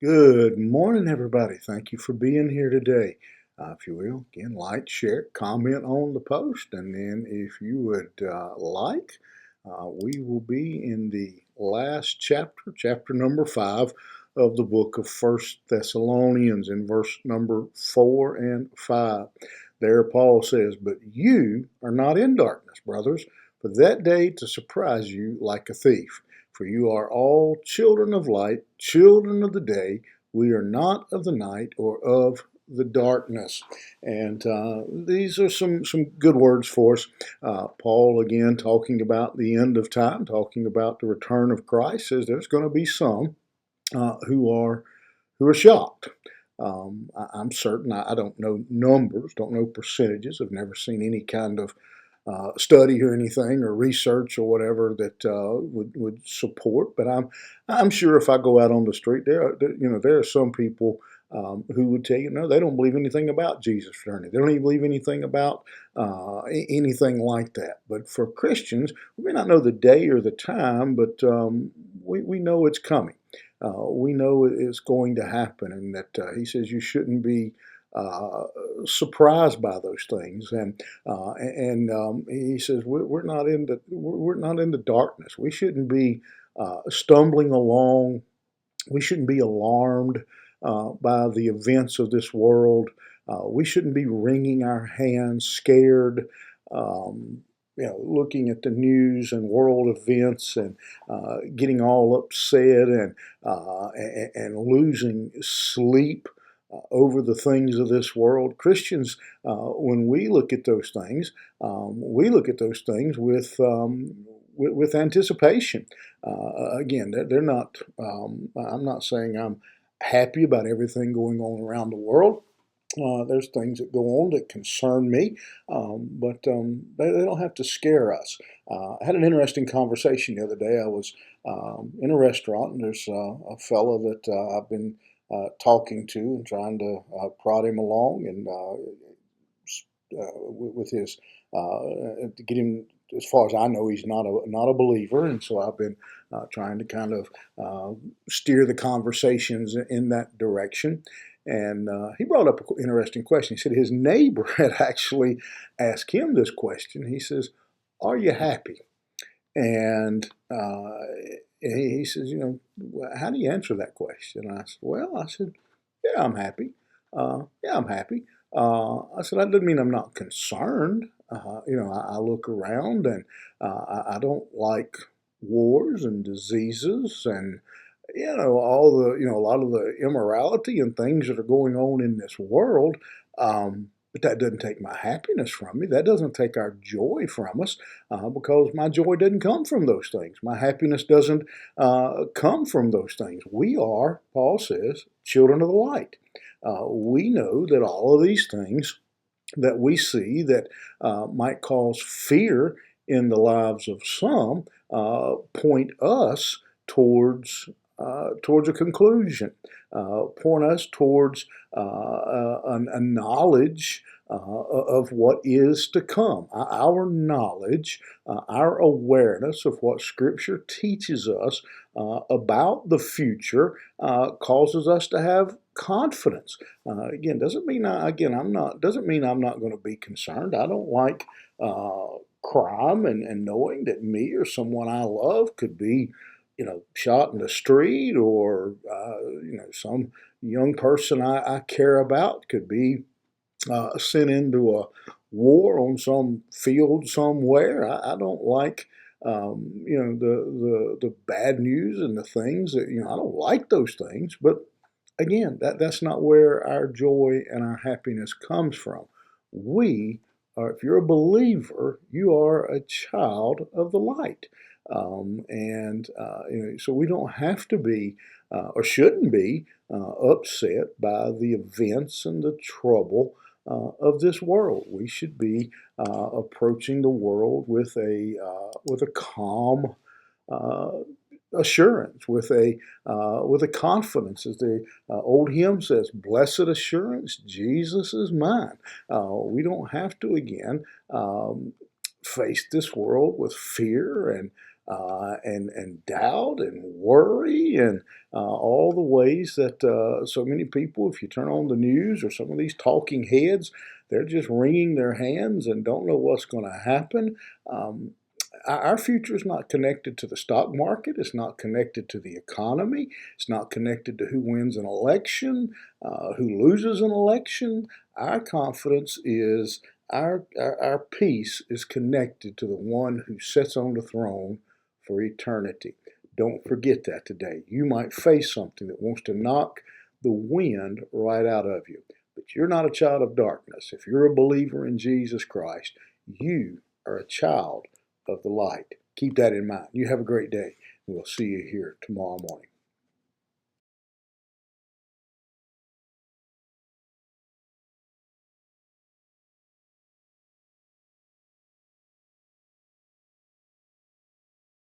Good morning, everybody. Thank you for being here today. If you will, again, like, share, comment on the post, and then if you would we will be in the last chapter, chapter number 5 of the book of First Thessalonians, in verse number 4 and 5. There, Paul says, "But you are not in darkness, brothers, for that day to surprise you like a thief. For you are all children of light, children of the day. We are not of the night or of the darkness." And these are some good words for us. Paul, again, talking about the end of time, talking about the return of Christ, says there's going to be some uh, who are who are shocked. I'm certain, I don't know numbers, don't know percentages. I've never seen any kind of study or anything or research or whatever that would support. But I'm sure if I go out on the street, there are some people who would tell you no, they don't believe anything about Jesus returning. They don't even believe anything about anything like that. But for Christians, we may not know the day or the time, but we know it's coming. We know it's going to happen, and that he says you shouldn't be uh, surprised by those things. And he says we're not in the darkness. We shouldn't be stumbling along. We shouldn't be alarmed by the events of this world. We shouldn't be wringing our hands, scared. Um, Looking at the news and world events and getting all upset and losing sleep over the things of this world. Christians, when we look at those things, we look at those things with anticipation. Again, they're not. I'm not saying I'm happy about everything going on around the world. There's things that go on that concern me, but they don't have to scare us. I had an interesting conversation the other day. I was in a restaurant, and there's a fellow that I've been talking to and trying to prod him along and with his to get him. As far as I know, he's not a believer, and so I've been trying to kind of steer the conversations in that direction. And he brought up an interesting question. He said his neighbor had actually asked him this question. He says, "Are you happy?" And he says, "How do you answer that question?" And I said, "Well," I said, "Yeah, I'm happy. Yeah, I'm happy." I said, "That doesn't mean I'm not concerned. I look around and I don't like wars and diseases and all the a lot of the immorality and things that are going on in this world. But that doesn't take my happiness from me. That doesn't take our joy from us, because my joy doesn't come from those things. My happiness doesn't come from those things. We are," Paul says, "children of the light." We know that all of these things that we see that might cause fear in the lives of some point us towards a conclusion, point us towards a knowledge of what is to come. Our knowledge, our awareness of what Scripture teaches us about the future causes us to have confidence. Again, doesn't mean I'm not. Doesn't mean I'm not going to be concerned. I don't like crime and knowing that me or someone I love could be, shot in the street, or some young person I care about could be sent into a war on some field somewhere. I don't like the bad news and the things that I don't like those things. But again, that's not where our joy and our happiness comes from. We are, if you're a believer, you are a child of the light. And so we don't have to be or shouldn't be upset by the events and the trouble of this world. We should be approaching the world with a calm uh, assurance, with a confidence, as the old hymn says, "Blessed assurance, Jesus is mine." We don't have to again face this world with fear and doubt and worry and all the ways that so many people, if you turn on the news or some of these talking heads, they're just wringing their hands and don't know what's going to happen. Our future is not connected to the stock market. It's not connected to the economy. It's not connected to who wins an election, who loses an election. Our confidence is our peace is connected to the one who sits on the throne for eternity. Don't forget that today. You might face something that wants to knock the wind right out of you, but you're not a child of darkness. If you're a believer in Jesus Christ, you are a child of the light. Keep that in mind. You have a great day. We'll see you here tomorrow morning.